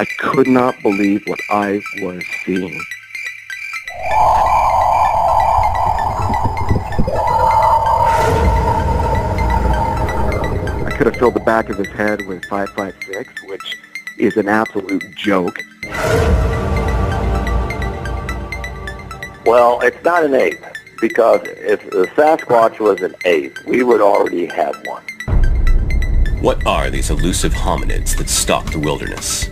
I could not believe what I was seeing. I could have filled the back of his head with 5.56, which is an absolute joke. Well, it's not an ape, because if the Sasquatch was an ape, we would already have one. What are these elusive hominids that stalk the wilderness?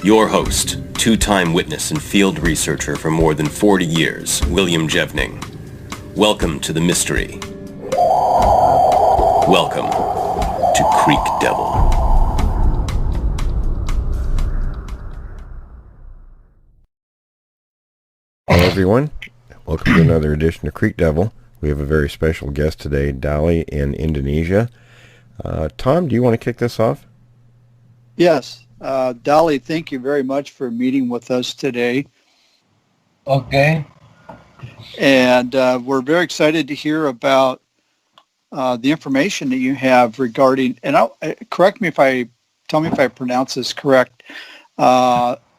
Your host, two-time witness and field researcher for more than 40 years, William Jevning. Welcome to the mystery. Welcome to Creek Devil. Hello everyone, welcome to another edition of Creek Devil. We have a very special guest today, Dali in Indonesia. Tom, do you want to kick this off? Yes. Dali, thank you very much for meeting with us today. Okay. And we're very excited to hear about the information that you have regarding, and correct me tell me if I pronounce this correct.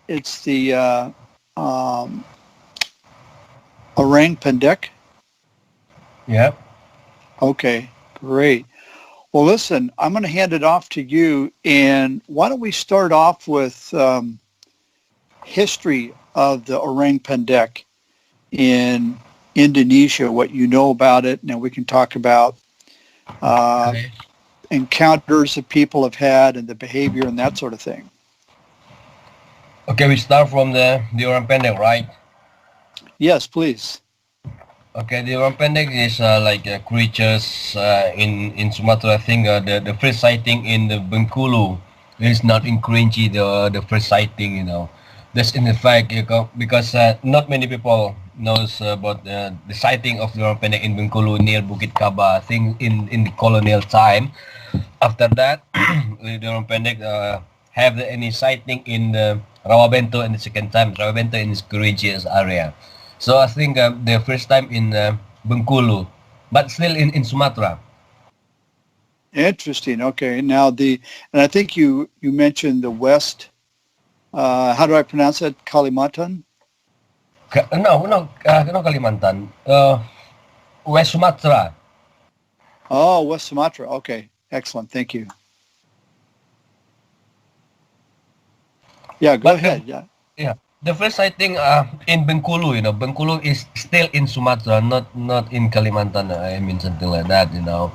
It's the Orang Pandek? Yep. Okay, great. Well, listen, I'm going to hand it off to you, and why don't we start off with history of the Orang Pandek in Indonesia, what you know about it, and then we can talk about encounters that people have had and the behavior and that sort of thing. Okay, we start from the Orang Pendek, right? Yes, please. Okay, the Orang Pendek is like creatures in Sumatra. I think the first sighting in the Bengkulu is not in Kerinci, the first sighting, you know. That's in the fact, because not many people knows about the sighting of the Orang Pendek in Bengkulu near Bukit Kaba, I think in the colonial time. After that, the Orang Pendek have any sighting in the Rawabento in the second time. Rawabento in Kerinci area. So I think the first time in Bengkulu, but still in Sumatra. Interesting. Okay. Now and I think you mentioned the West. How do I pronounce it? Kalimantan? No, Kalimantan. West Sumatra. Oh, West Sumatra. Okay. Excellent. Thank you. Yeah, go ahead. Yeah. The first sighting in Bengkulu, you know, Bengkulu is still in Sumatra, not in Kalimantan. I mean something like that, you know.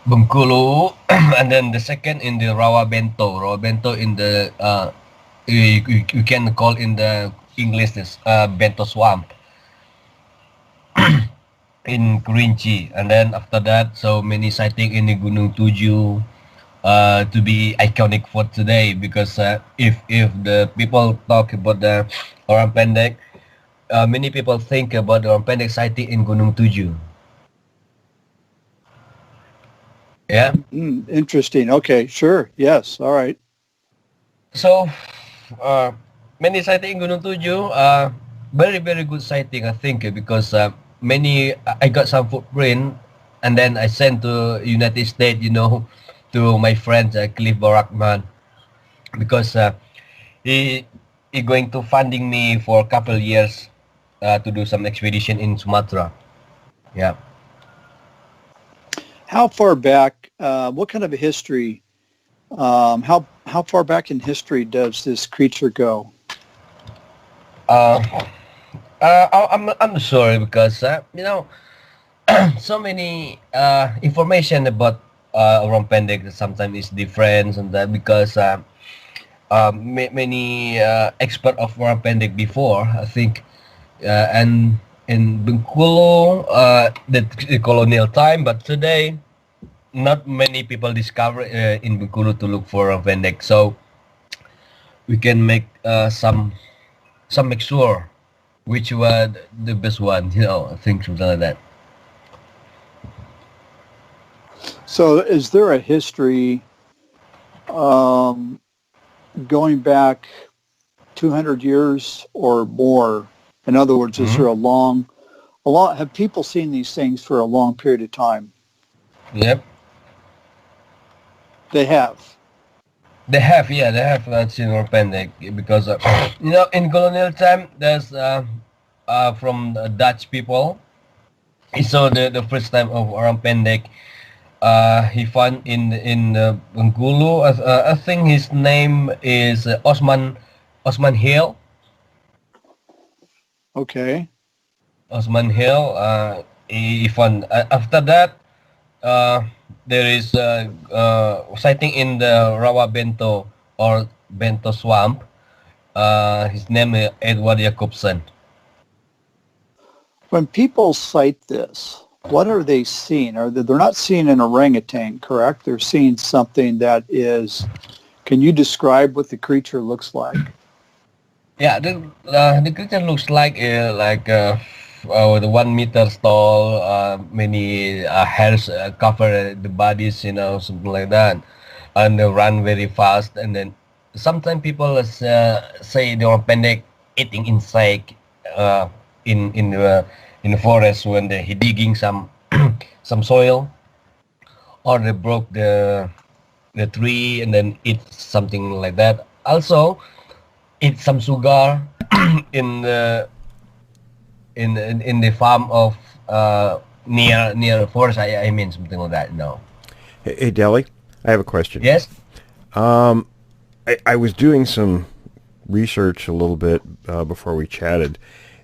Bengkulu, and then the second in the Rawabento. Rawabento in the you can call in the English this Bento Swamp in Kerinci, and then after that, so many sighting in the Gunung Tujuh. To be iconic for today, because if the people talk about the Orang Pendek, many people think about the Orang Pendek sighting in Gunung Tujuh. Yeah. Interesting. Okay. Sure. Yes. All right. So many sighting in Gunung Tujuh. Very very good sighting, I think, because many I got some footprint, and then I sent to United States, you know, to my friend Cliff Barakman, because he going to funding me for a couple years to do some expedition in Sumatra. Yeah. How far back? What kind of a history? How far back in history does this creature go? I'm sorry, because you know, so many information about Orang Pendek sometimes is different, and that because many expert of Orang Pendek before, I think, and in Bengkulu, the colonial time, but today not many people discover in Bengkulu to look for Orang Pendek. So we can make some make sure which was the best one, you know. I think something like that. So is there a history going back 200 years or more? In other words, is there a long, have people seen these things for a long period of time? Yep. They have. They have, yeah, they have seen Orang Pendek because in colonial time there's from the Dutch people. He saw the first time of Orang Pendek. He found in Bengkulu. I think his name is Osman Hill. Okay. Osman Hill. He found after that. There is sighting in the Rawa Bento or Bento Swamp. His name is Edward Jacobson. When people cite this, what are they seeing? They're not seeing an orangutan, correct? They're seeing something that is. Can you describe what the creature looks like? Yeah, the creature looks like the 1 meter tall, many hairs cover the bodies, something like that, and they run very fast. And then sometimes people say they are pendek eating insect in the forest when they're digging some some soil, or they broke the tree and then eat something like that. Also, eat some sugar in the in the farm of near the forest. I mean something like that. No. Hey, Deli, I have a question. Yes. I was doing some research a little bit before we chatted,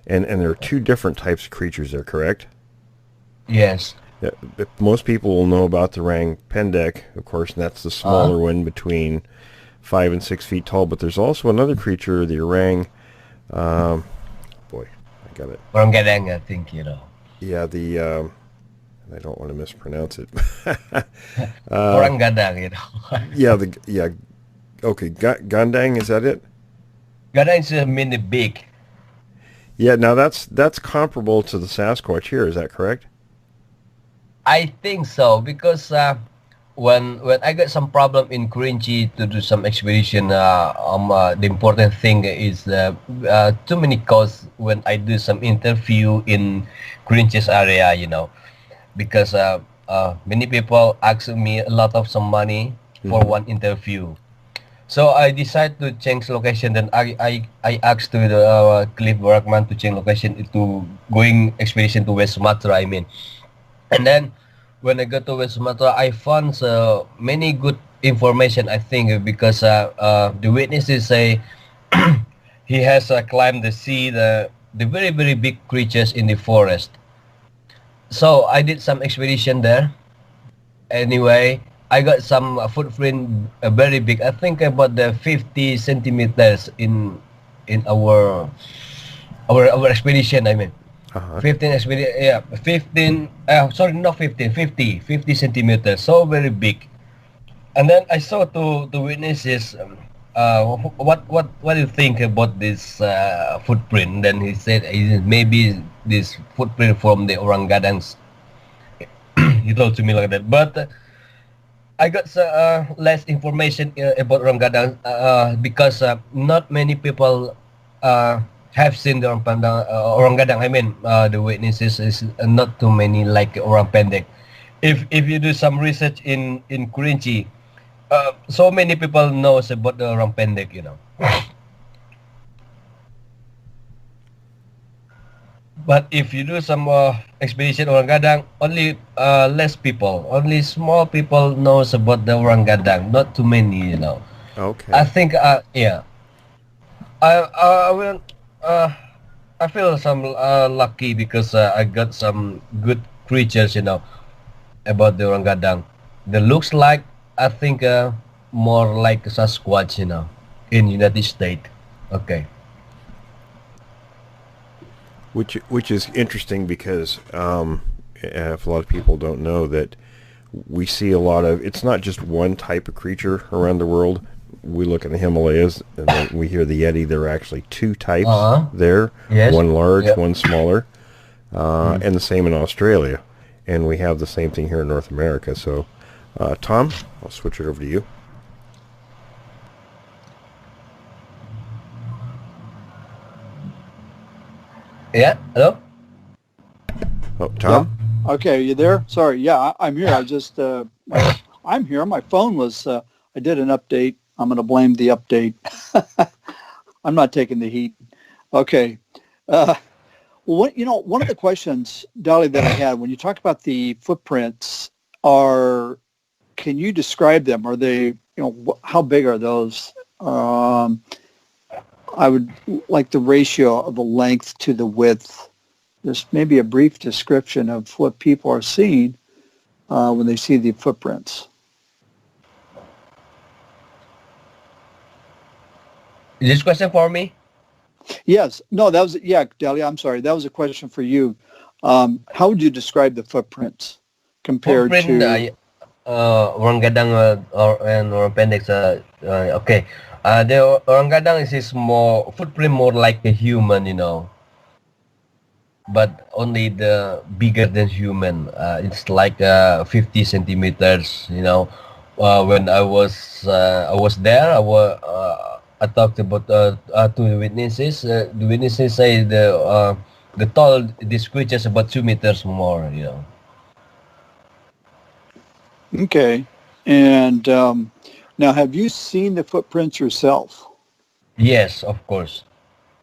and there are two different types of creatures there, correct? Yes. Yeah, most people will know about the Orang Pendek, of course, and that's the smaller one between 5 and 6 feet tall. But there's also another creature, the Orang. Boy, I got it. Orang Gadang, I think Yeah, I don't want to mispronounce it. Orang Gadang, Yeah, okay, Gandang, is that it? Gadang is mean big. Yeah, now that's comparable to the Sasquatch here, is that correct? I think so because when I got some problem in Kerinci to do some expedition, the important thing is too many costs when I do some interview in Kerinci's area, because many people ask me a lot of some money for one interview. So I decided to change location. Then I asked to the Cliff Bergman to change location to going expedition to West Sumatra. I mean, and then when I got to West Sumatra, I found many good information. I think because the witnesses say he has climbed the sea, the very very big creatures in the forest. So I did some expedition there. Anyway, I got some footprint very big. I think about the 50 centimeters in our expedition. I mean, 15 expedition. Yeah, 15. Sorry, not 15. 50 centimeters. So very big. And then I saw to witnesses. What do you think about this footprint? Then he said maybe this footprint from the Orang Gadangs. He told to me like that, but. I got less information about Orang Gadang because not many people have seen the Orang Gadang. I mean, the witnesses is not too many like Orang Pendek. If you do some research in Kerinci, so many people knows about the Orang Pendek, But if you do some expedition Orang Gadang, only less people, only small people knows about the Orang Gadang, not too many, Okay. I think, yeah. I will. I feel some lucky because I got some good creatures, about the Orang Gadang. They looks like I think more like Sasquatch, in United States. Okay. Which is interesting because if a lot of people don't know that we see a lot of, it's not just one type of creature around the world. We look at the Himalayas and then we hear the Yeti. There are actually two types there, yes. One large, one smaller, and the same in Australia. And we have the same thing here in North America. So, Tom, I'll switch it over to you. Yeah, hello? Oh, Tom? Yeah. Okay, you there? Sorry, yeah, I'm here. I just, I'm here. My phone was, I did an update I'm going to blame the update. I'm not taking the heat. Okay. One of the questions, Dolly, that I had when you talk about the footprints can you describe them? Are they, how big are those? I would like the ratio of the length to the width. Just maybe a brief description of what people are seeing when they see the footprints. Is this question for me? Yes. No, Delia, I'm sorry. That was a question for you. How would you describe the footprints compared to... Orang Gadang and Orang Pendek. Okay. The Orang Gadang is more footprint more like a human, but only the bigger than human. It's like 50 centimeters, when I was there, I talked about to the witnesses. The witnesses say the tall this creature is about 2 meters more. Okay, and now have you seen the footprints yourself? Yes, of course.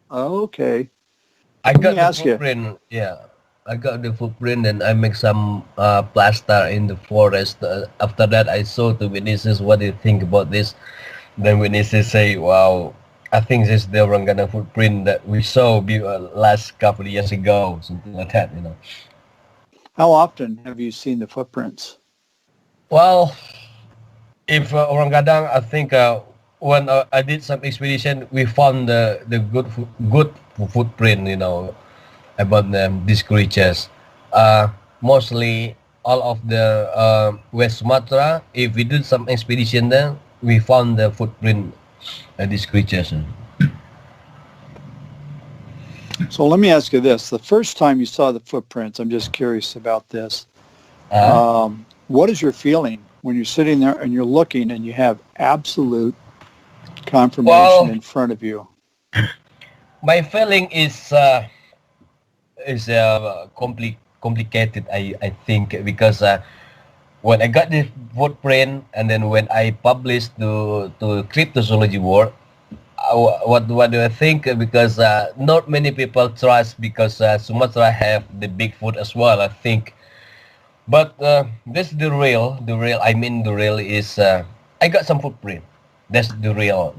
Okay. I got the footprint. Yeah, I got the footprint, and I make some plaster in the forest. After that, I saw the witnesses what they think about this. Then witnesses say, "Wow, I think this is the Orang Gadang footprint that we saw last couple of years ago, something like that." How often have you seen the footprints? Well, if Orang Gadang, I think when I did some expedition, we found the good footprint, about these creatures. Mostly all of the West Sumatra. If we did some expedition there, we found the footprint of these creatures. So let me ask you this: the first time you saw the footprints, I'm just curious about this. What is your feeling when you're sitting there and you're looking and you have absolute confirmation in front of you? My feeling is complicated. I think because when I got the footprint and then when I published to cryptozoology world, what do I think? Because not many people trust because Sumatra have the Bigfoot as well. I think. But this the real. I mean, the real is I got some footprint. That's the real.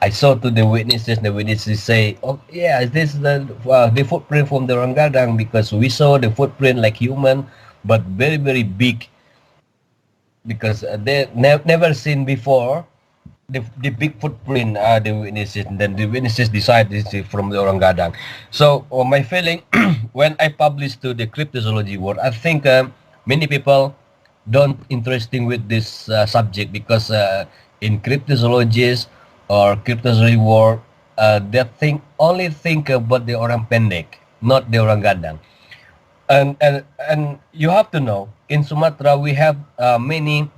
I saw to the witnesses. The witnesses say, "Oh yeah, this is the footprint from the Orang Gadang because we saw the footprint like human, but very very big. Because they never seen before the big footprint. The witnesses. And then the witnesses decide this is from the Orang Gadang. So my feeling when I published to the cryptozoology world, I think many people don't interesting with this subject because in cryptozoologists or cryptozoology world, they only think about the Orang Pendek, not the Orang Gadang. And you have to know in Sumatra we have many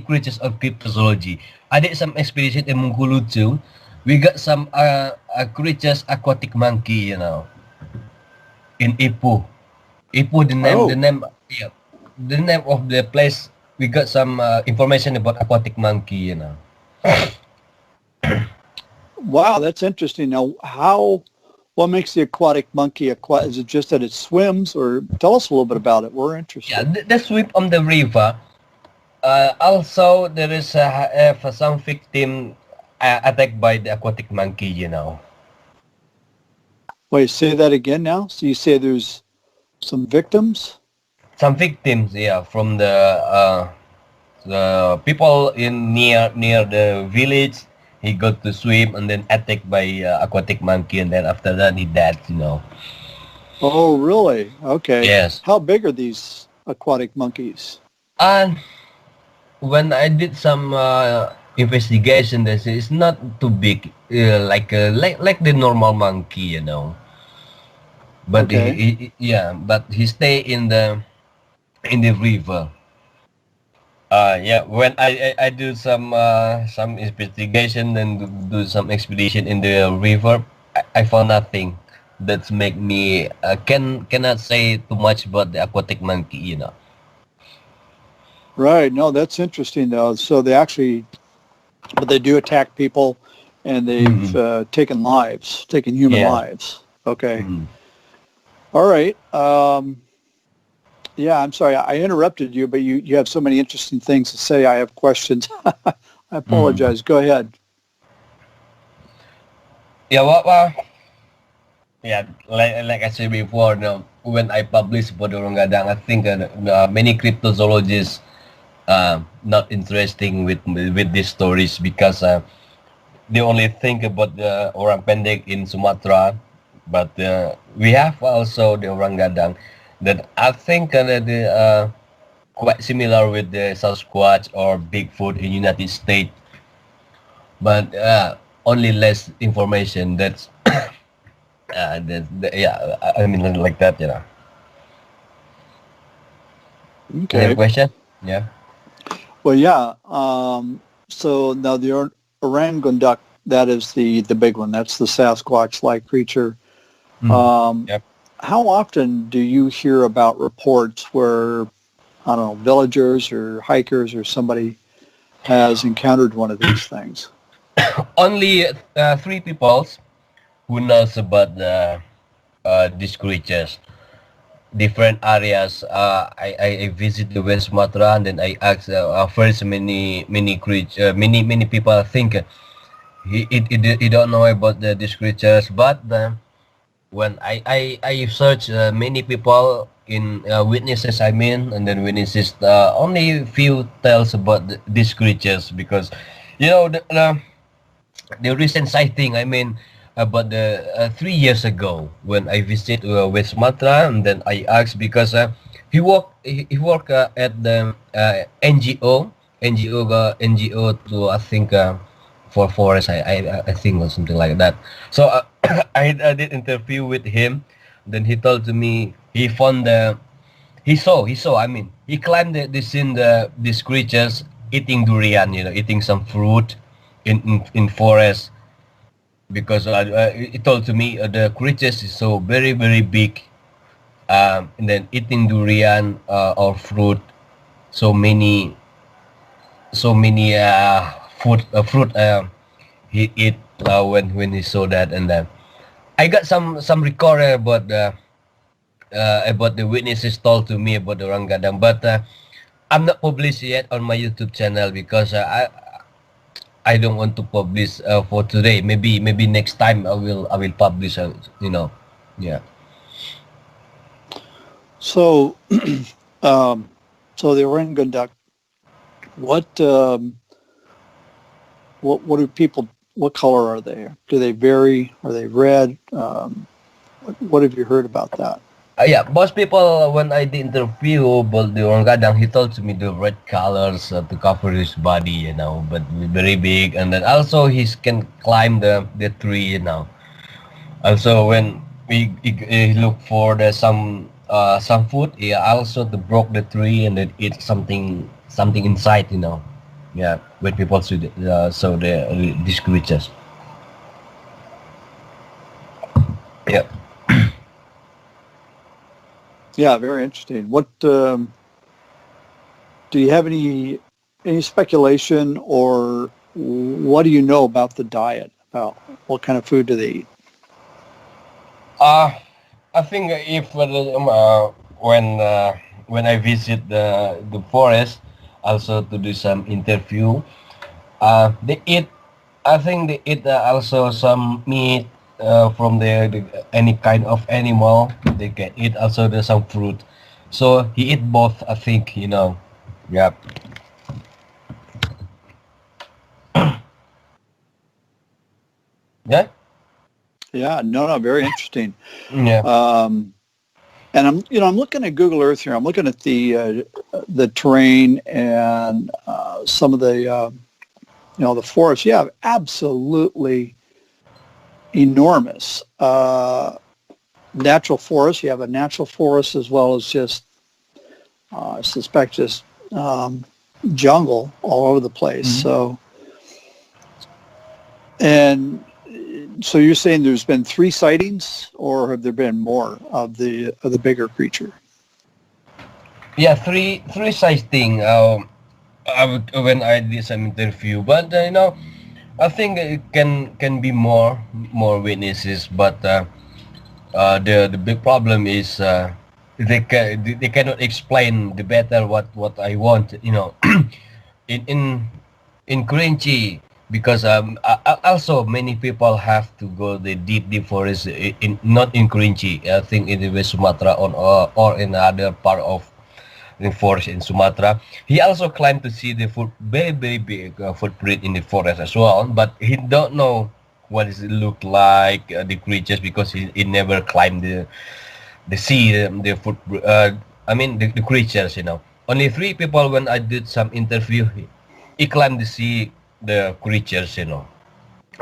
creatures of cryptozoology. I did some expedition in Bengkulu too. We got some creatures, aquatic monkey, in Ipoh. Ipoh, the name of the place. We got some information about aquatic monkey, Wow, that's interesting. Now, what makes the aquatic monkey is it just that it swims, or tell us a little bit about it? We're interested. Yeah, they swim on the river. Also, there is some victim attacked by the aquatic monkey, Wait, say that again now? So you say there's some victims? Some victims, yeah, from the people in near the village. He got to swim and then attacked by aquatic monkey, and then after that he died, Oh, really? Okay. Yes. How big are these aquatic monkeys? And when I did some investigation, they say it's not too big, like the normal monkey, But Okay. but he stay in the river. When I do some investigation and do some expedition in the river, I found nothing that make me cannot say too much about the aquatic monkey, Right. No, that's interesting though. So they actually but they do attack people, and they've taken human lives. Okay. All right. Yeah, I'm sorry. I interrupted you, but you have so many interesting things to say. I have questions. I apologize. Go ahead. Yeah, yeah, like I said before, when I published about the Orang Gadang, I think many cryptozoologists not interesting with these stories because they only think about the Orang Pendek in Sumatra, but we have also the Orang Gadang that I think quite similar with the Sasquatch or Bigfoot in United States, but only less information. That's yeah, I mean like that, you know. Okay. Any question? Yeah. Well, yeah. So now the Orang Gadang, that is the big one. That's the Sasquatch-like creature. Yep. How often do you hear about reports where, I don't know, villagers or hikers or somebody has encountered one of these things? Only 3 people who knows about these creatures. Different areas. I visit the West Sumatra and then I ask first many people I think he don't know about these creatures, but when I search many people in witnesses, I mean, and then witnesses only few tells about these creatures because you know the recent sighting, I mean, about the 3 years ago when I visit West Sumatra, and then I asked because he work at the NGO to I think for forest, I think or something like that. So I did interview with him. Then he told to me he found he saw I mean he climbed these creatures eating durian, you know, eating some fruit in forest because he told to me the creatures is so very very big, and then eating durian or fruit, so many fruit he eat when he saw that. And then I got some record about the witnesses told to me about the Orang Gadang, but I'm not published yet on my YouTube channel because I don't want to publish for today. Maybe next time I will publish. You know, yeah. So, so the Orang Gadang, what do people? What color are they? Do they vary? Are they red? What have you heard about that? Yeah, most people when I did interview about the Orang Gadang, he told to me the red colors to cover his body, you know, but very big, and then also he can climb the tree, you know. Also when we look for some food, he also broke the tree and then eat something inside, you know. Yeah, when people see these creatures. Yeah. Yeah, very interesting. What do you have any speculation, or what do you know about the diet? About what kind of food do they eat? I think if when I visit the forest, also to do some interview, they eat. I think they eat also some meat. From any kind of animal, they can eat also some fruit. So he eat both, I think, you know. Yeah. Yeah. Yeah, no, very interesting. Yeah. And I'm looking at Google Earth here. I'm looking at the terrain and some of the the forest. Yeah, absolutely enormous natural forest. You have a natural forest as well as just I suspect just jungle all over the place. So you're saying there's been 3 sightings, or have there been more of the bigger creature? Yeah, three sighting. when I did some interview, but I think it can be more witnesses, but the big problem is they cannot explain the better what I want, in Kerinci, because also many people have to go the deep forest in not in Kerinci, I think in the West Sumatra or in other part of the forest in Sumatra. He also climbed to see the very big footprint in the forest as well, but he don't know what does it look like, the creatures, because he never climbed the sea, the foot. I mean the creatures. Only three people when I did some interview, he climbed the sea, the creatures.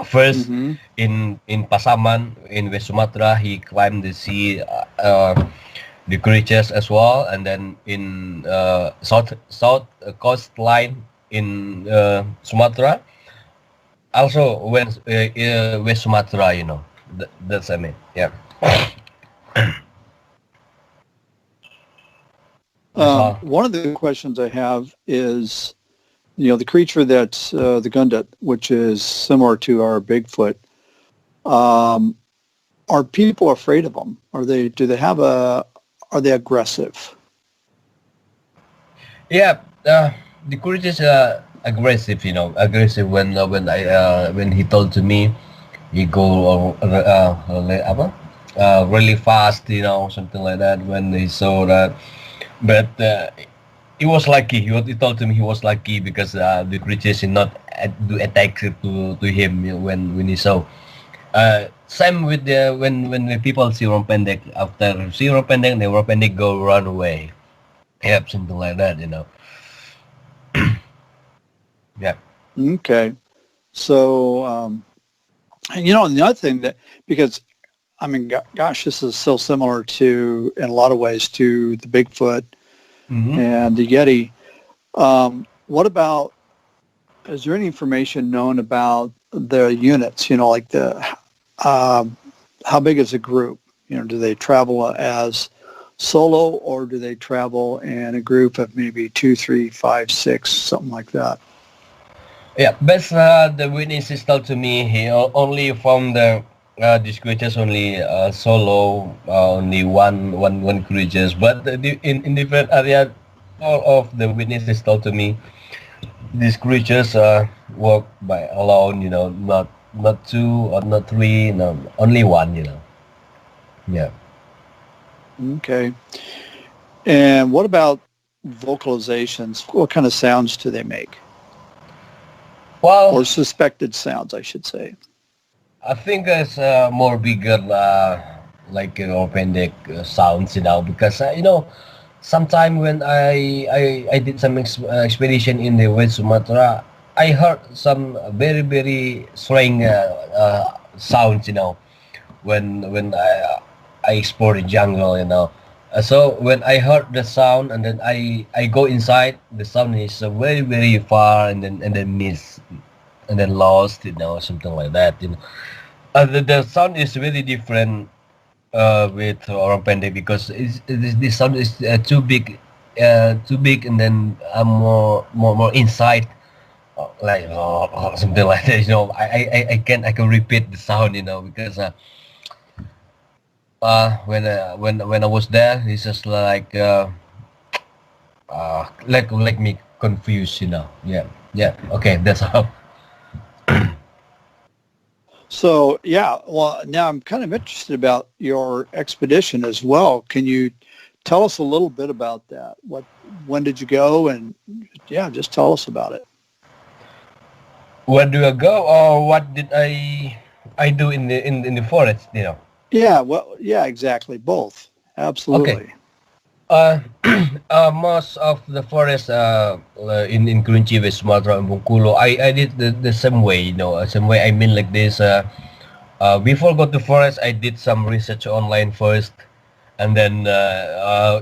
First Mm-hmm. in Pasaman in West Sumatra, he climbed the sea. The creatures as well, and then in south coastline in Sumatra, also when West Sumatra, that's I mean, yeah. That's all. One of the questions I have is, the creature that's the Gundit, which is similar to our Bigfoot. Um, are people afraid of them? Do they have are they aggressive? Yeah, the creatures are aggressive, aggressive when he told to me, he go apa? Really fast, something like that when he saw that. But he was lucky. He told to me he was lucky because the creatures did not do attack to him when he saw. Same with when the people see Orang Pendek, after see Orang Pendek, the Orang Pendek go run away. Yep, something like that, Yeah. Okay. So, and the other thing that, because, I mean, gosh, this is so similar to, in a lot of ways, to the Bigfoot Mm-hmm. and the Yeti. What about, is there any information known about the units, like how big is the group? Do they travel as solo, or do they travel in a group of maybe 2, 3, 5, 6, something like that? Yeah, best the witnesses told to me he only from the these creatures only solo, only one creatures, but in different area, all of the witnesses told to me these creatures work by alone, not two or not three, no, only one, Yeah. Okay. And what about vocalizations? What kind of sounds do they make? Well, Or suspected sounds, I should say. I think it's more bigger, like Pandek sounds, because sometime when I did some expedition in the West Sumatra, I heard some very strange sounds, when I explore the jungle, So when I heard the sound and then I go inside, the sound is very far and then miss and then lost, something like that, the sound is very different with Orang Pendek because the sound is too big, and then more inside, like something like that. I can repeat the sound, because when I was there, it's just like me confused, Yeah. Okay, that's all. So, yeah, well, now I'm kind of interested about your expedition as well. Can you tell us a little bit about that? When did you go? And yeah, just tell us about it. Where do I go, or what did I do in the forest? Yeah, well, yeah, exactly. Both. Absolutely. Most of the forest in Kerinci, West Sumatra, and Bengkulu, I did the same way. Same way. I mean, like this. Before go to forest, I did some research online first, and then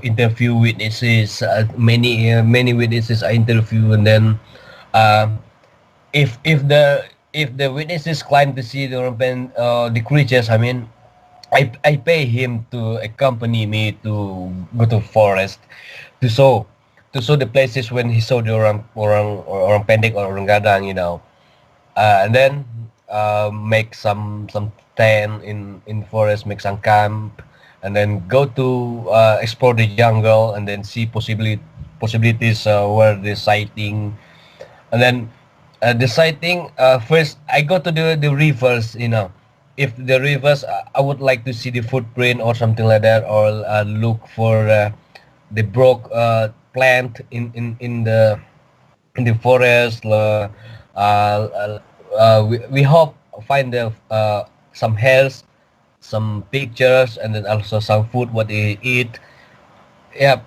interview witnesses. Many witnesses I interview, and then uh, if the witnesses climb to see the creatures, I mean, I pay him to accompany me to go to forest to show to show the places when he saw the orang pendek or orang gadang, and then make some tent in forest, make some camp, and then go to explore the jungle, and then see possibilities where the sighting, and then the sighting. First, I go to the rivers. If the rivers, I would like to see the footprint or something like that, or look for the broke plant in the forest. We hope find some hairs, some pictures, and then also some food what they eat. Yeah,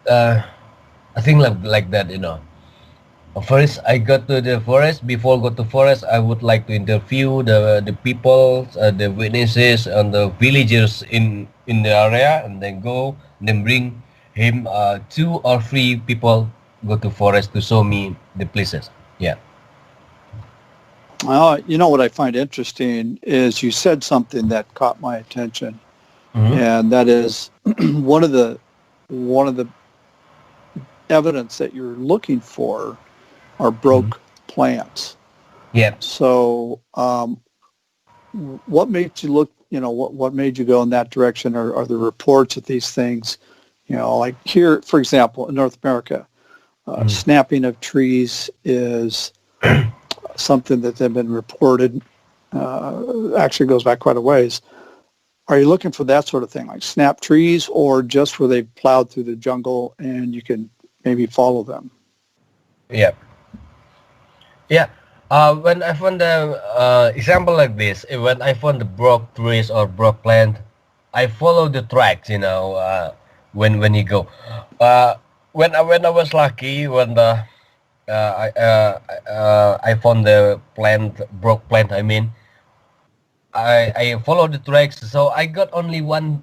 I think like that. First, I go to the forest. Before go to forest, I would like to interview the people, the witnesses, and the villagers in the area, and then bring him 2 or 3 people go to forest to show me the places. Yeah. What I find interesting is you said something that caught my attention, and that is one of the evidence that you're looking for are broke plants. Yeah. So, what made you look? What made you go in that direction? Or are the reports of these things? Like here, for example, in North America, snapping of trees is something that have been reported. Actually, goes back quite a ways. Are you looking for that sort of thing, like snap trees, or just where they've plowed through the jungle and you can maybe follow them? Yeah. Yeah. When I found the example like this, when I found the broke trees or broke plant, I follow the tracks. When you go. When I was lucky, when I found the broke plant. I mean, I followed the tracks, so I got only one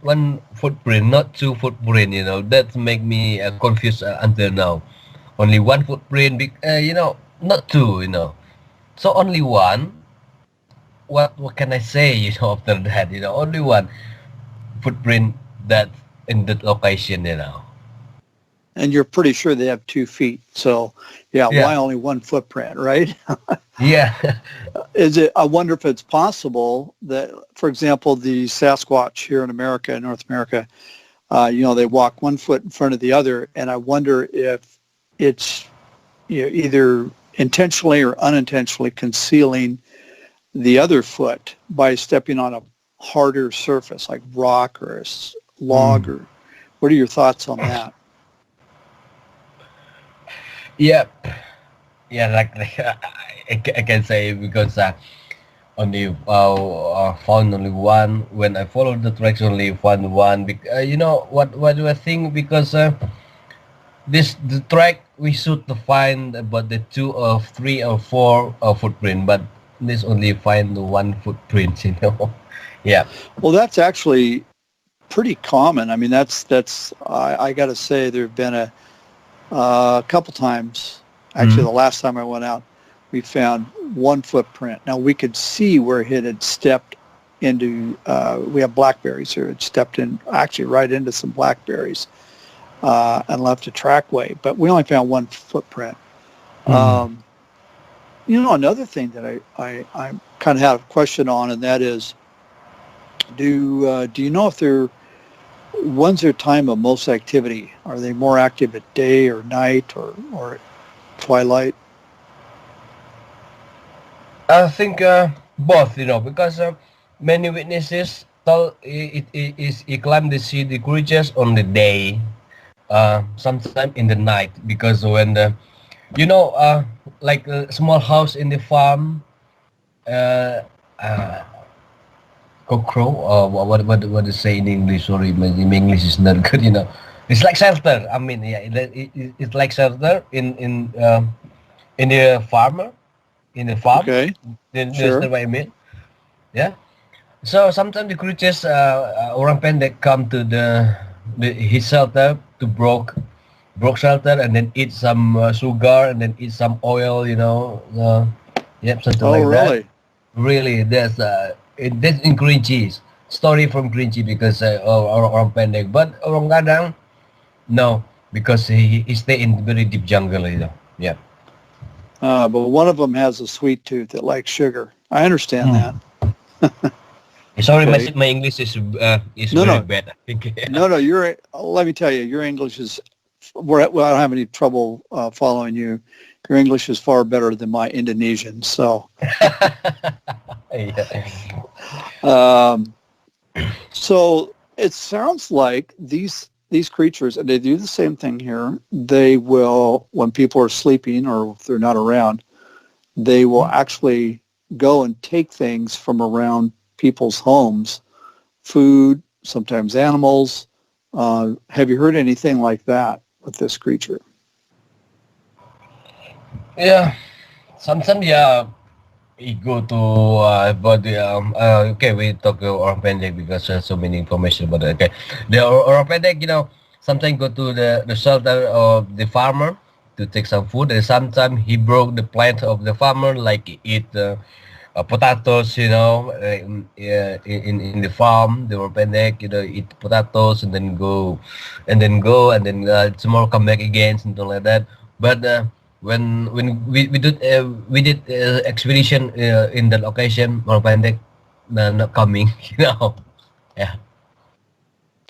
footprint, not 2 footprint. That make me confused until now. Only 1 footprint, not 2. So only 1. What can I say? After that, only 1 footprint that in that location. And you're pretty sure they have 2 feet. So, yeah. Why only 1 footprint, right? Yeah. I wonder if it's possible that, for example, the Sasquatch here in America, in North America, they walk 1 foot in front of the other, and I wonder if it's either intentionally or unintentionally concealing the other foot by stepping on a harder surface like rock or a log. Or what are your thoughts on that? Yeah, like I can say, because only found only 1. When I followed the tracks, only found 1. What do I think? Because the track we should to find about the 2 or 3 or 4 footprint, but this only find 1 footprint. Yeah. Well, that's actually pretty common. I mean, that's I got to say there have been a couple times. Actually, the last time I went out, we found 1 footprint. Now we could see where it had stepped into. We have blackberries here. It stepped in actually right into some blackberries and left a trackway. But we only found 1 footprint. Another thing that I kind of have a question on, and that is, do you know if when's their time of most activity? Are they more active at day or night or twilight? I think both, because many witnesses told he climbed to see the creatures on the day, sometime in the night, because when like a small house in the farm, crow, or what to say in English? Sorry, my English is not good. It's like shelter. I mean, yeah, it's like shelter in the farm. Okay. Sure. What I mean? Yeah. So sometimes the creatures, orang pendek, come to his shelter to broke shelter, and then eat some sugar, and then eat some oil. Something like that. Really? Really, that's in Kerinci. Story from Kerinci, because orang pendek, but orang gadang, no, because he stay in very deep jungle, you know. Yeah. But one of them has a sweet tooth that likes sugar. I understand that. Sorry, Okay. my English is No, very no. bad, I think. No, let me tell you, your English is, well, I don't have any trouble following you. Your English is far better than my Indonesian. So, Yeah. so it sounds like these creatures, and they do the same thing here. They will, when people are sleeping or if they're not around, they will actually go and take things from around people's homes, food, sometimes animals. Have you heard anything like that with this creature? Yeah. Sometimes, yeah, we go to about the okay, we talk Orang Pendek because there's so many information about it. Okay, the Orang Pendek, you know, sometimes go to the shelter of the farmer to take some food, and sometimes he broke the plant of the farmer, like eat potatoes, you know, in the farm. The Orang Pendek, you know, eat potatoes and then go, and then tomorrow come back again, something like that. But when we did expedition in the location, Orang Pendek not coming, you know. Yeah.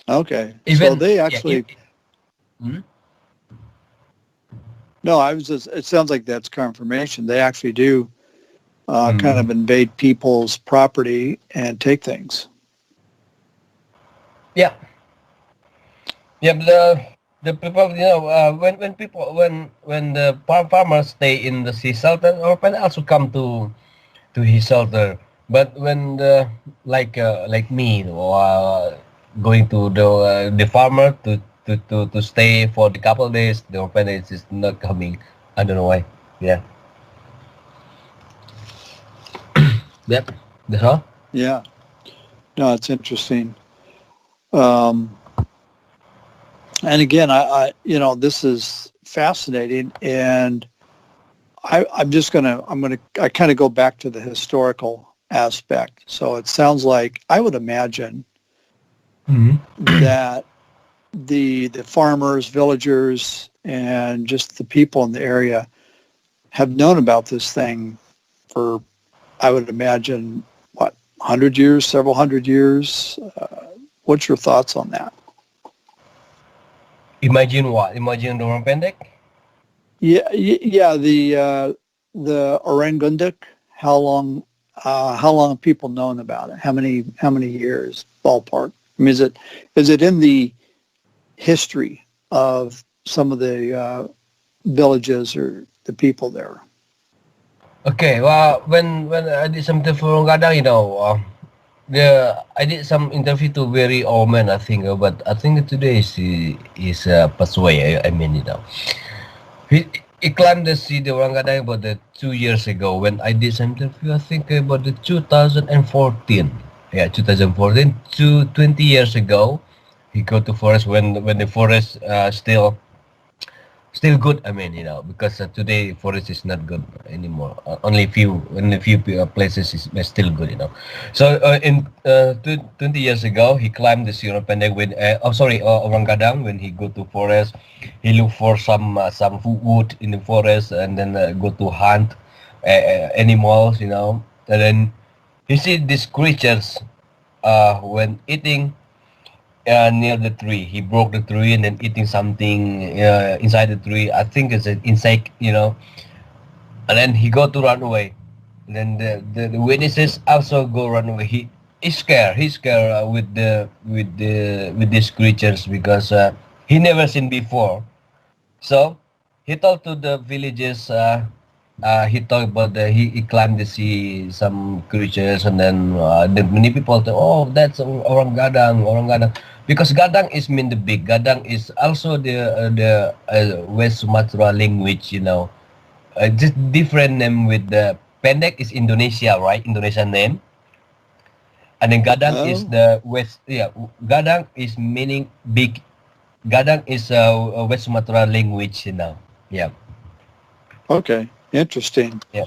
Okay. So Even they yeah. actually, no, I was just, it sounds like that's confirmation. They actually do kind of invade people's property and take things. Yeah. Yeah, but the people, you know, when people when the farmers stay in the sea shelter, or can also come to his shelter. But when the like me, you know, going to the farmer to stay for the couple of days, the orphanage is not coming. I don't know why. Yeah. Yep. That's all. Yeah. No, it's interesting. And again, I you know, this is fascinating, and I'm gonna I kind of go back to the historical aspect. So it sounds like I would imagine that the farmers, villagers, and just the people in the area have known about this thing for, I would imagine, what, 100 years, several hundred years. What's your thoughts on that? Imagine what? Imagine the Orang Pendek? Yeah. The Orang Gadang. How long have people known about it? How many years ballpark? I mean, is it in the history of some of the villages or the people there? Okay, well, when I did some interview for Orang Gadang, you know, I did some interview to very old man, I think, but I think today is passed away. I mean, you know, he climbed the sea, the Orang Gadang, about 2 years ago when I did some interview. I think about the 2014. Yeah, 2014, 20 years ago, he go to forest when the forest still good. I mean, you know, because today forest is not good anymore. Only few places is still good, you know. So in 20 years ago, he climbed the Sierra Pendek with Orang Gadang. When he go to forest, he look for some wood in the forest, and then go to hunt animals, you know. And then he see these creatures when eating near the tree. He broke the tree and then eating something inside the tree. I think it's an insect, you know. And then he go to run away. And then the witnesses also go run away. He's scared. He's scared with these creatures because he never seen before. So he told to the villages. He talked about he climbed to see some creatures, and then the many people thought, oh, that's Orang Gadang, Orang Gadang, because Gadang is mean the big. Gadang is also the West Sumatra language, you know, just different name with the Pendek is Indonesia, right? Indonesian name, and then Gadang is the West. Yeah, Gadang is meaning big. Gadang is a West Sumatra language, you know. Yeah. Okay, interesting. Yeah.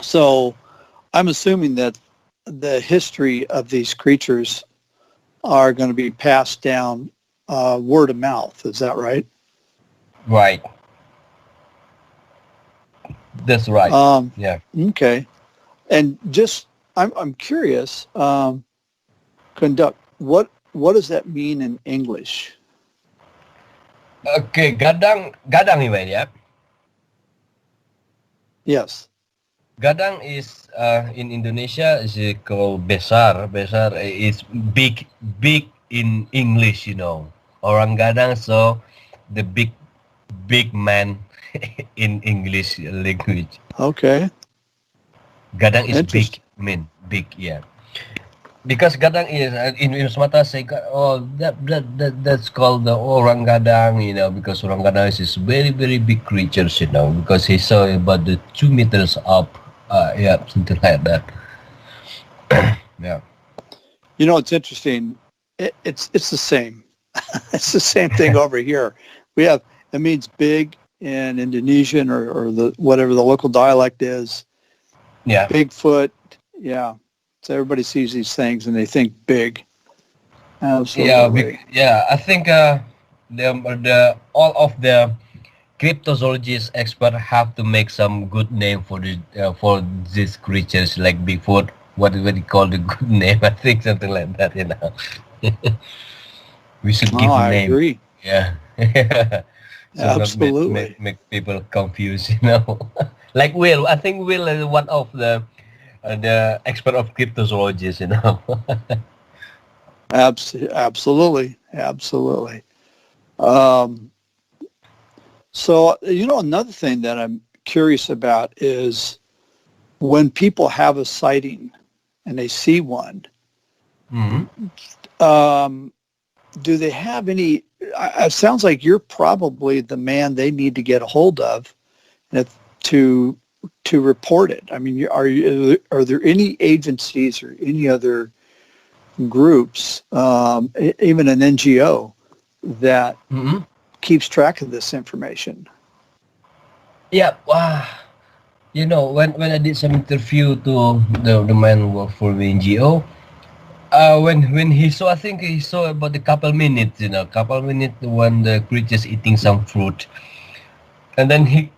So I'm assuming that the history of these creatures are going to be passed down word of mouth. Is that right? Right. That's right. Yeah. Okay. And just, I'm curious, conduct, what does that mean in English? Okay, gadang you mean, yeah? Yes. Gadang is in Indonesia is called besar. Besar is big in English, you know. Orang Gadang, so the big man in English language. Okay. Gadang is big, Interesting. mean big, yeah. Because Gadang is in Sumatra say that's called the Orang Gadang, you know, because Orang Gadang is very big creatures, you know, because he saw about the 2 meters up, yeah, something like that. Yeah. You know, it's interesting. It's the same. It's the same thing over here. It means big in Indonesian or the whatever the local dialect is. Yeah. Bigfoot. Yeah. So everybody sees these things and they think big. Absolutely. Yeah. I think the all of the cryptozoologist expert have to make some good name for these creatures like Bigfoot. What do you call the good name? I think something like that. You know, we should give a I name. agree. Yeah. So Absolutely. make people confused. You know, like Will. I think Will is one of the expert of cryptozoologists. You know. Absolutely. So, you know, another thing that I'm curious about is when people have a sighting and they see one, do they have any, it sounds like you're probably the man they need to get a hold of to report it. I mean, are there any agencies or any other groups, even an NGO, that keeps track of this information? Yeah, you know, when I did some interview to the man who worked for the NGO, when he saw, I think he saw about a couple minutes, you know, when the creature's eating some fruit, and then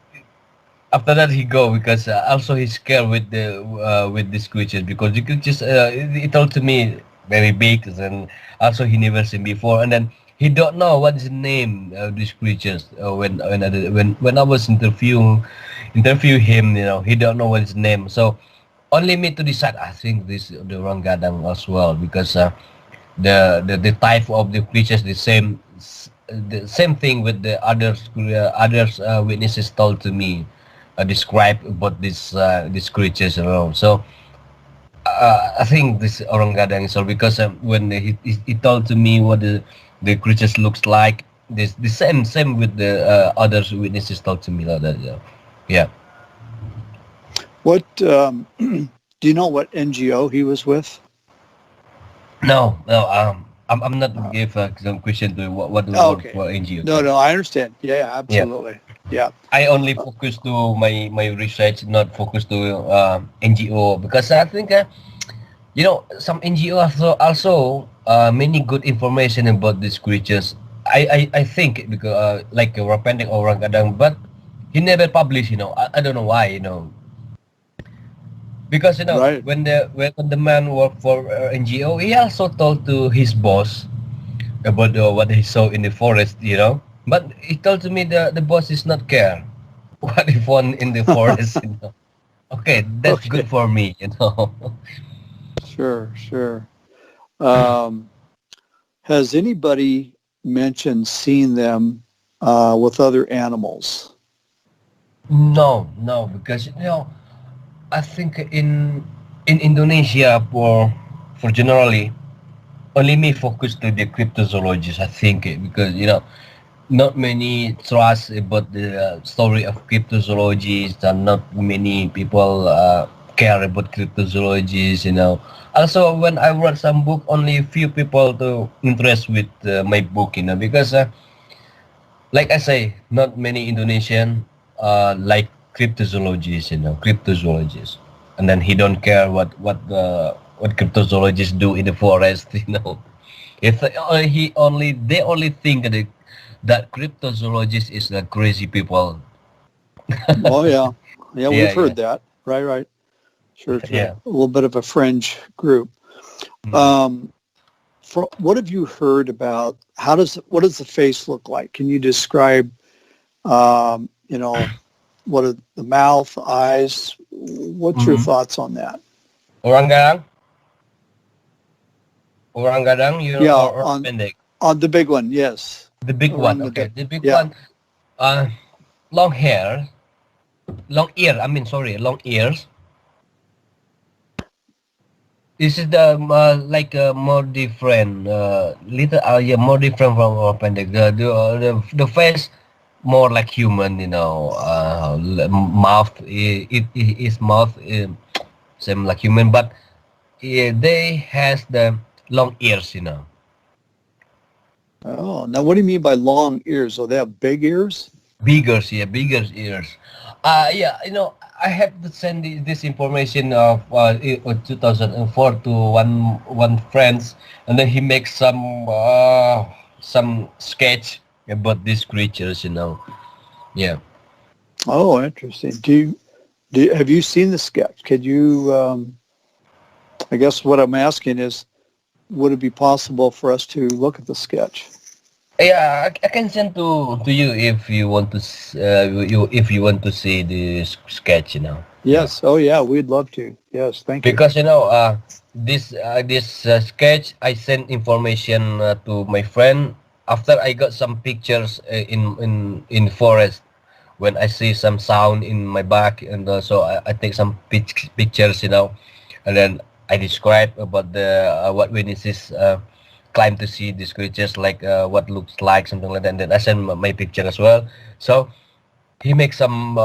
after that he go because also he's scared with these creatures because the creatures he told to me very big and also he never seen before, and then he don't know what is the name of these creatures. When I was interview him, you know, he don't know what his name. So only me to decide. I think this the Orang Gadang as well because the type of the creatures the same thing with the others witnesses told to me, describe about these creatures around. So I think this Orang Gadang is all because when he told to me what the creatures looks like, the same with the other witnesses told to me like that. Yeah. What do you know what NGO he was with? No. I'm not give some question to what the work for NGO. No, I understand. Yeah, absolutely. Yeah. I only focus to my research, not focus to NGO because I think you know some NGO also many good information about these creatures. I think because like Pandek or Orang Gadang, but he never published. You know, I don't know why. You know. Because you know Right. when the man worked for NGO, he also told to his boss about what he saw in the forest, you know. But he told to me the boss is not care what he found in the forest. You know? Okay, that's good for me, you know. Sure. Has anybody mentioned seeing them with other animals? No, because you know, I think in Indonesia for generally only me focus to the cryptozoologists. I think because you know not many trust about the story of cryptozoologists and not many people care about cryptozoologists. You know. Also, when I wrote some book, only a few people to interest with my book. You know, because like I say, not many Indonesian like cryptozoologists, you know, cryptozoologists, and then he don't care what cryptozoologists do in the forest, you know. If they only think that cryptozoologists is the crazy people. Oh yeah, yeah, we've Yeah, yeah, heard that. Right, right. Sure, sure. yeah. A little bit of a fringe group. Mm. Um, what have you heard about what does the face look like? Can you describe, you know, what are the mouth, eyes? What's your Mhm. thoughts on that? Orang Gadang, Orang Gadang, Yeah, or Pandek. on the big one, yes. The big one, Around okay. The big yeah. one, uh, long hair, long ear. I mean, sorry, long ears. This is the like more different, little yeah, more different from Pandek. The face more like human, mouth. His mouth same like human, but they has the long ears. Oh, now what do you mean by long ears? Oh, they have big ears? Bigger, yeah, bigger ears. Yeah, I have to send this information of 2004 to one friends, and then he makes some sketch about these creatures. Yeah. Oh, interesting. Have you seen the sketch? Could you, I guess what I'm asking is, would it be possible for us to look at the sketch? Yeah, I can send to you if you want to if you want to see this sketch. Yeah. Yes. Oh, yeah. We'd love to. Yes. Thank you. Because this sketch I sent information to my friend after I got some pictures in forest when I see some sound in my back, and so I take some pictures, and then I describe about the what witnesses climb to see these creatures, like what looks like something like that, and then I send my picture as well. So he makes some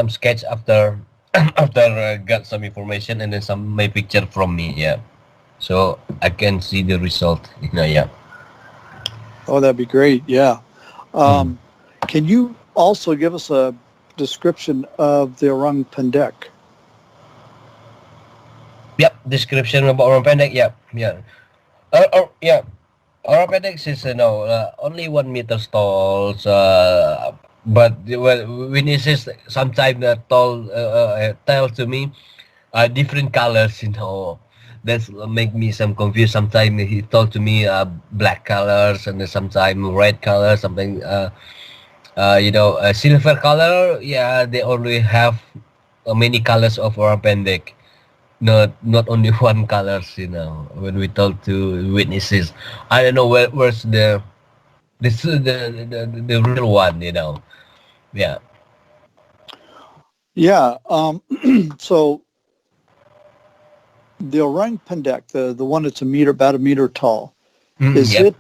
sketch after after got some information, and then some my picture from me. Yeah, so I can see the result. Yeah. Oh, that'd be great. Yeah. Mm. Can you also give us a description of the orang pendek? Yep, description about Orang Pendek. Yep, yeah. Yeah, Orang Pendek is only 1 meter tall. But when he says sometimes tell to me different colors. That's make me some confused. Sometimes he told to me black colors, and then sometimes red color, something silver color. Yeah, they only have many colors of Orang Pendek, not only one colors. When we talk to witnesses, I don't know where's the real one. Yeah. Yeah. So the orang pendek, the one that's about a meter tall, is Yep.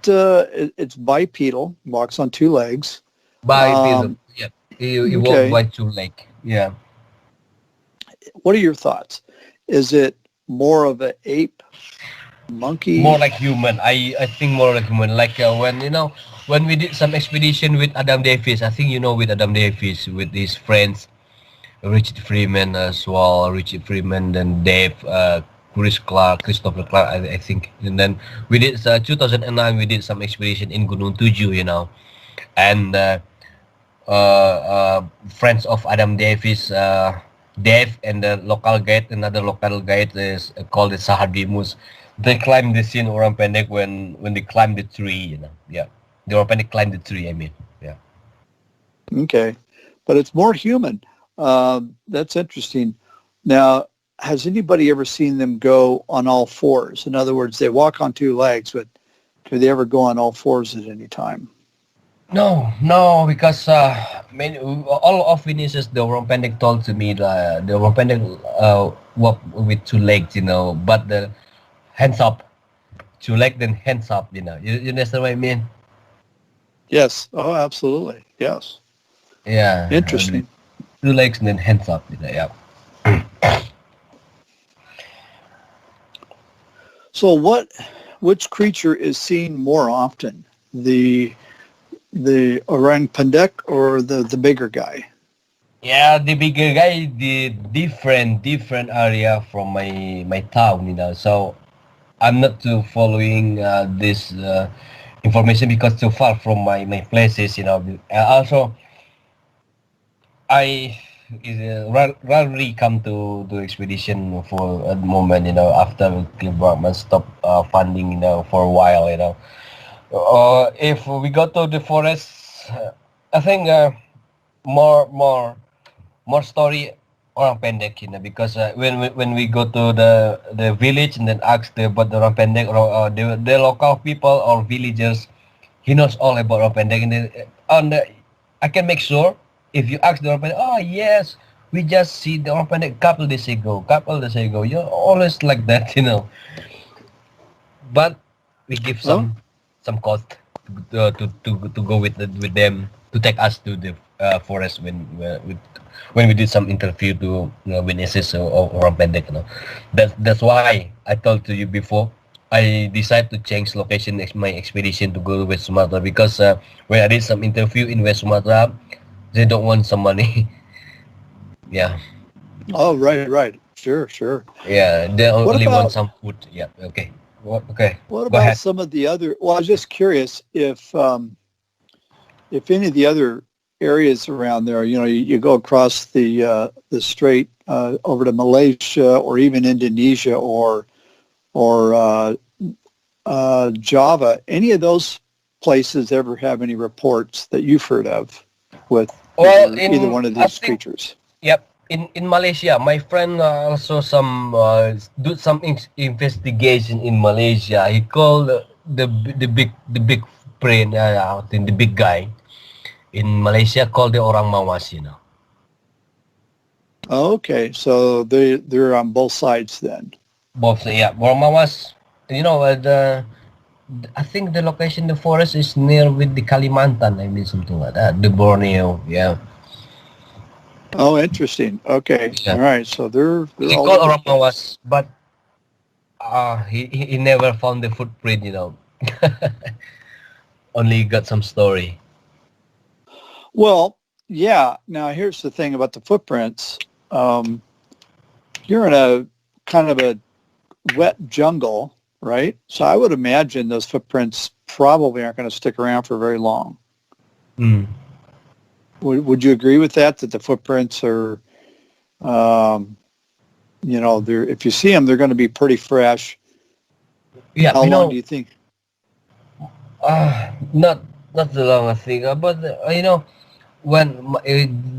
it's bipedal, walks on two legs. Bipedal. Yep. He walk Okay. by two leg. Yeah. What are your thoughts? Is it more of an ape, monkey? More like human. I think more like human. Like when we did some expedition with Adam Davis. I think with Adam Davis with his friends, Richard Freeman as well. Richard Freeman, then Dave, Christopher Clark. I think. And then we did 2009. We did some expedition in Gunung Tuju. And friends of Adam Davis, Dave, and the local guide, another local guide is called the Sahardimus. They climbed the scene Orang Pendek when they climbed the tree. Yeah, the Orang Pendek climbed the tree. I mean, yeah. Okay, but it's more human. That's interesting. Now, has anybody ever seen them go on all fours? In other words, they walk on two legs, but do they ever go on all fours at any time? No, because all of witnesses the Orang Pendek told to me the Orang Pendek walk with two legs. But the hands up, two legs then hands up. You understand what I mean? Yes. Oh, absolutely. Yes. Yeah. Interesting. Two legs and then hands up. Yeah. So, which creature is seen more often, the orang pendek or the bigger guy? Yeah, the bigger guy, the different area from my town. So I'm not too following this information because too far from my places, Also, I rarely come to expedition for a moment, after the government stop funding, for a while, If we go to the forest, I think more story Orang Pendek, because when we go to the village and then ask about the Orang Pendek or the local people or villagers, he knows all about Orang Pendek, and then I can make sure if you ask the Orang Pendek, oh yes, we just see the Orang Pendek couple days ago. You're always like that, But we give some cost to go with them to take us to the forest when we did some interview to witnesses of Orang Pendek. That's why I told to you before. I decided to change location my expedition to go to West Sumatra because when I did some interview in West Sumatra, they don't want some money. Yeah. Oh, right. Sure. Yeah, they What only about- want some food. Yeah. Okay. Okay. What Go about ahead. some of the other? Well, I was just curious if any of the other areas around there, you go across the strait over to Malaysia or even Indonesia or Java. Any of those places ever have any reports that you've heard of with either one of these creatures? Yep. In Malaysia, my friend also do some investigation in Malaysia. He called the big brain, the big guy in Malaysia called the Orang Mawas. Oh, okay, so they're on both sides then. Both, yeah. Orang Mawas, I think the location, the forest is near with the Kalimantan. I mean something like that. The Borneo, yeah. Oh, interesting. Okay, Yeah. all right. So they're He all called over Orang the place. Mawas, but he never found the footprint. Only got some story. Well, yeah. Now here's the thing about the footprints. You're in a kind of a wet jungle, right? So I would imagine those footprints probably aren't going to stick around for very long. Mm. Would you agree with that? That the footprints are, they're, if you see them, they're going to be pretty fresh. Yeah, How long do you think? Not the long thing, but when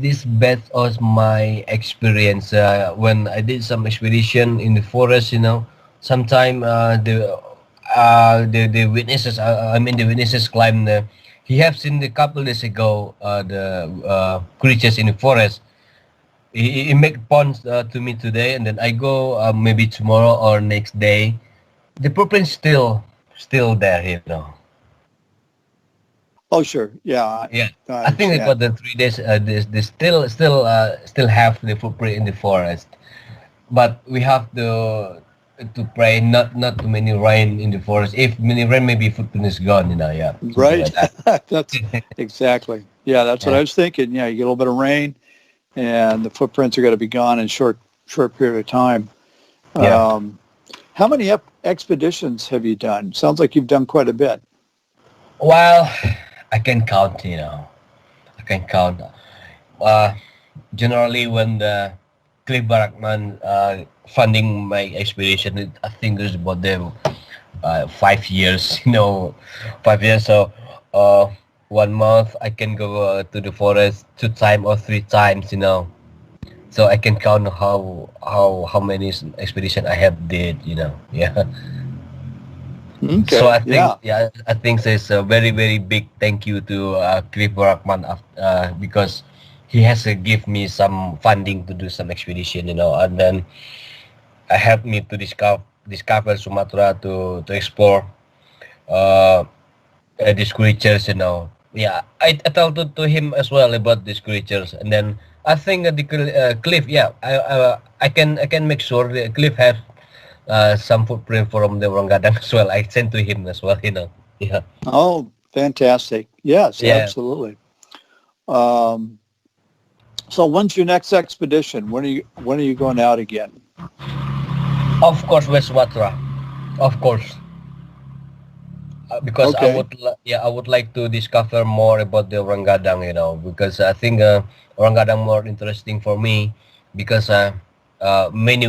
this based on my experience when I did some expedition in the forest, sometime the witnesses, the witnesses claim he have seen a couple days ago the creatures in the forest. He make points to me today, and then I go maybe tomorrow or next day. The footprint still there. Oh, sure. Yeah. Yeah, I I think about understand. the 3 days. They still have the footprint in the forest, but we have to pray not too many rain in the forest. If many rain, maybe footprint is gone. Yeah, something Right. like that. That's exactly. Yeah, that's what I was thinking. Yeah, you get a little bit of rain, and the footprints are going to be gone in short period of time. Yeah. How many expeditions have you done? Sounds like you've done quite a bit. Well, I can count. I can count. Generally, when the Cliff Barakman funding my expedition, I think it's about 5 years. 5 years. So 1 month I can go to the forest 2 times or 3 times. So I can count how many expedition I have did. Yeah. Okay. So I think there's a very, very big thank you to Cliff Barakman because he has to give me some funding to do some expedition, and then helped me to discover Sumatra to explore these creatures, Yeah, I told to him as well about these creatures, and then I think the Cliff, I can make sure the Cliff has some footprint from the Orang Gadang as well. I sent to him as well, Yeah. Oh, fantastic. Yes, Yeah. absolutely. So when's your next expedition? When are you going out again? Of course, West Sumatra. Of course, because Okay. I would like to discover more about the Orang Gadang, because I think Orang Gadang more interesting for me because not many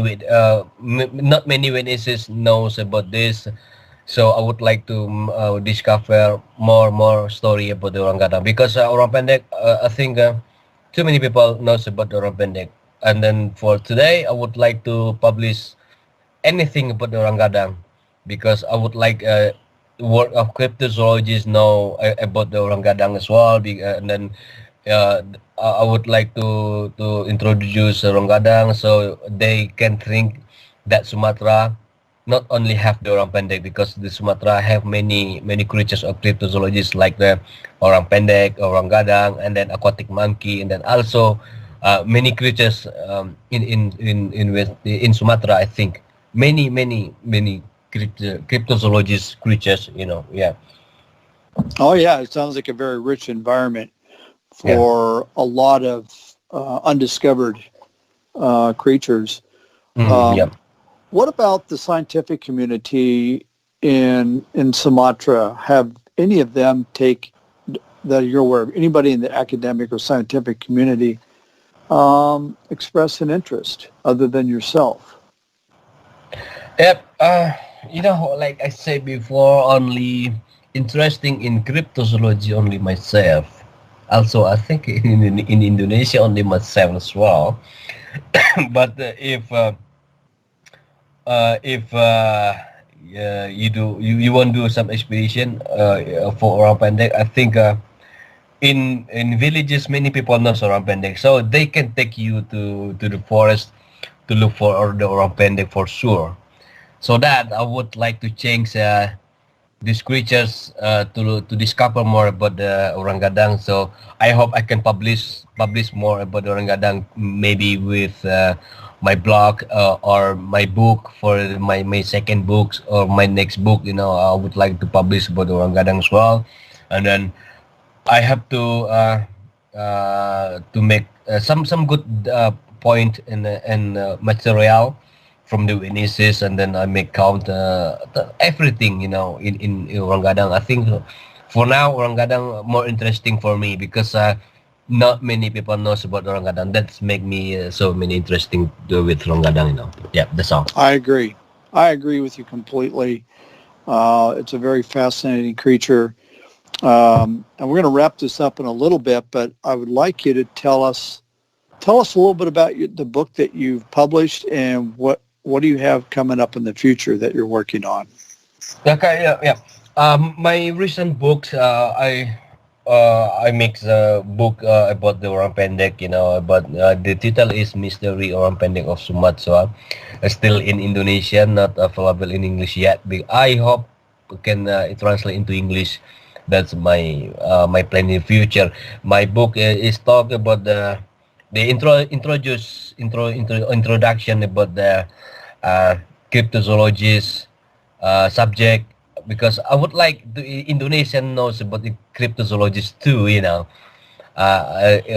witnesses knows about this, so I would like to discover more story about the Orang Gadang because Orang Pendek, I think too many people knows about the Orang Pendek, and then for today I would like to publish anything about the Orang Gadang because I would like work of cryptozoologists know about the Orang Gadang as well. And then I would like to introduce Orang Gadang so they can think that Sumatra not only have the Orang Pendek because the Sumatra have many creatures of cryptozoologists like the Orang Pendek, Orang Gadang, and then aquatic monkey, and then also many creatures in Sumatra. I think many cryptozoologist creatures. Yeah, Oh yeah, it sounds like a very rich environment yeah, for a lot of undiscovered creatures. yeah. What about the scientific community in Sumatra? Have any of them that you're aware of, anybody in the academic or scientific community express an interest other than yourself? Yep. Like I said before, only interesting in cryptozoology only myself. Also, I think in Indonesia only myself as well. But if you want to do some expedition for Orang Pendek, I think in villages many people know Orang Pendek, so they can take you to the forest to look for the Orang Pendek for sure. So that I would like to change these creatures to discover more about the Orang Gadang. So I hope I can publish more about the Orang Gadang, maybe with my blog or my book for my second books or my next book. I would like to publish about the Orang Gadang as well, and then I have to make some good point and material from the witnesses, and then I make count everything in Orang Gadang. I think for now Orang Gadang more interesting for me because not many people knows about Orang Gadang. That's make me so many interesting with Orang Gadang. Yeah, that's all. I agree. I agree with you completely. It's a very fascinating creature. And we're going to wrap this up in a little bit, but I would like you to tell us a little bit about the book that you've published and what do you have coming up in the future that you're working on? Okay, yeah. My recent books, I make a book about the Orang Pendek, but the title is Mystery Orang Pendek of Sumatra. Still in Indonesia, not available in English yet. I hope we can translate into English. That's my plan in the future. My book is talk about the introduction about the cryptozoologist subject, because I would like the Indonesian knows about the cryptozoologist too.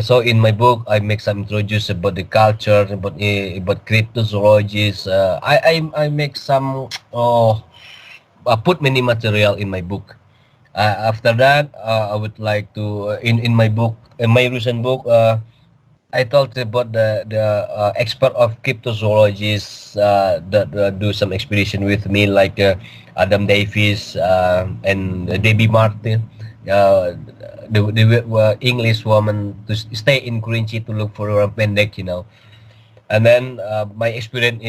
So in my book I make some introduce about the culture about cryptozoologists. I make some put many material in my book. After that, I would like to in my book, in my recent book, I talked about the expert of cryptozoologists that do some expedition with me, like Adam Davies and Debbie Martin, the English woman to stay in Kerinci to look for Orang Pendek, and then my experience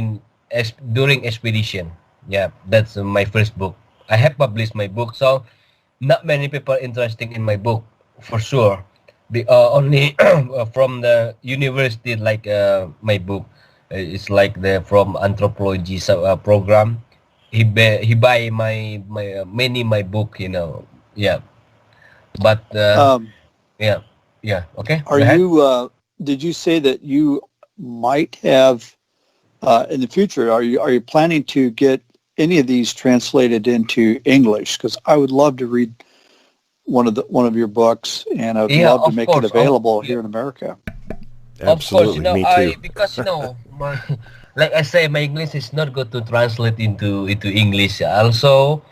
during expedition. Yeah, that's my first book. I have published my book, so not many people interested in my book for sure. Only from the university, like my book, it's like the from anthropology program. He buy my book, Yeah, but Um, yeah. Okay, are go ahead. you? Did you say that you might have in the future? Are you planning to get any of these translated into English? Because I would love to read one of your books, and I'd Yeah, love to of make it course. available Yeah. here in America. Of course, Absolutely, me too. because my like I say, my English is not good to translate into English. Also,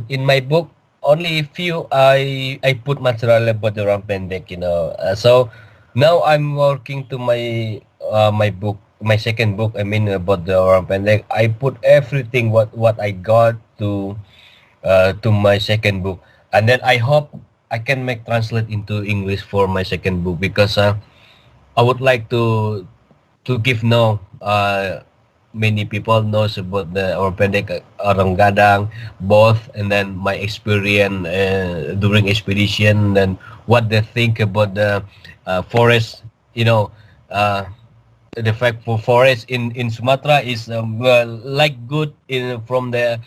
in my book, only few I put material about the Orang Pendek. So now I'm working to my book, my second book. I mean about the Orang Pendek. I put everything what I got to my second book, and then I hope I can make translate into English for my second book because I would like to give know many people knows about the Orpedic Orang Gadang both, and then my experience during expedition, and what they think about the forest. Uh, the fact for forest in Sumatra is well, like good in from the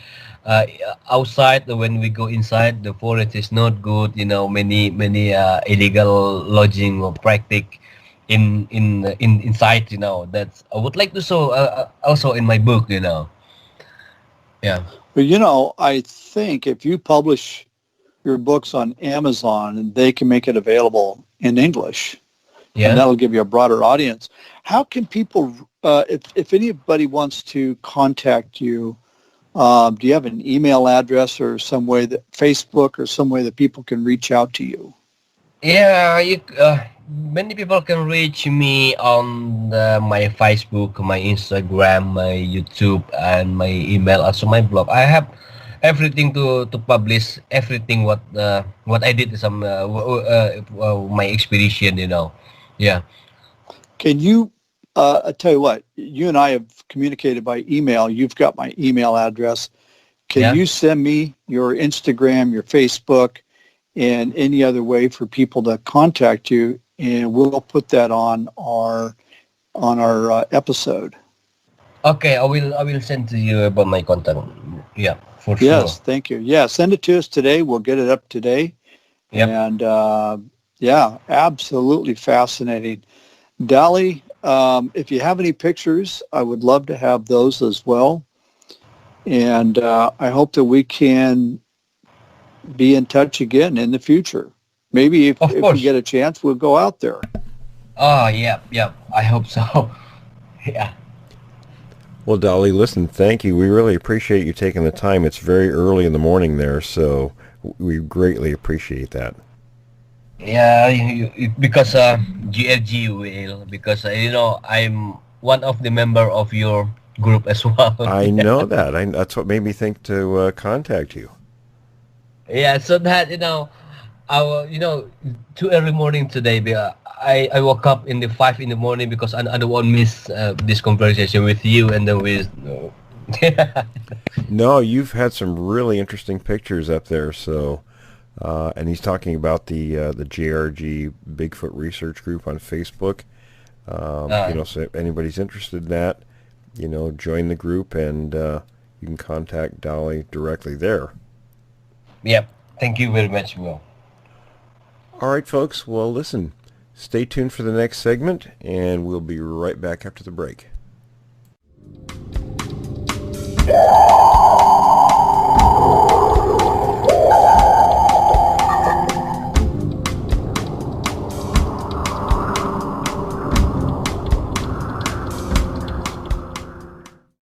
uh, outside. When we go inside, the forest is not good. Many illegal lodging or practice in inside. That's I would like to show also in my book. Yeah. But I think if you publish your books on Amazon, they can make it available in English, and Yeah. that'll give you a broader audience. How can people, if anybody wants to contact you, do you have an email address or some way that Facebook or some way that people can reach out to you? Yeah, many people can reach me on my Facebook, my Instagram, my YouTube, and my email, also my blog. I have everything to publish everything what I did some my expedition. Yeah. Can you, I tell you what, you and I have communicated by email. You've got my email address. Can Yeah. you send me your Instagram, your Facebook, and any other way for people to contact you? And we'll put that on our episode. Okay, I will send to you about my contact. Yeah, for sure. Yes, thank you. Yeah, send it to us today. We'll get it up today. Yep. And yeah, absolutely fascinating. Dolly, if you have any pictures, I would love to have those as well. And I hope that we can be in touch again in the future. Maybe if Of we course. get a chance, we'll go out there. Oh, yeah. I hope so. Yeah. Well, Dolly, listen, thank you. We really appreciate you taking the time. It's very early in the morning there, so we greatly appreciate that. Yeah, because GLG will, because I'm one of the member of your group as well. I know that. That's what made me think to contact you. Yeah, so that too early morning today. I woke up in the 5 in the morning because I don't want to miss this conversation with you, and then with. No, you've had some really interesting pictures up there. So, and he's talking about the JRG Bigfoot Research Group on Facebook. So if anybody's interested in that, join the group, and you can contact Dolly directly there. Yep. Thank you very much, Will. All right, folks. Well, listen, stay tuned for the next segment, and we'll be right back after the break.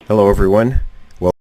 Hello, everyone.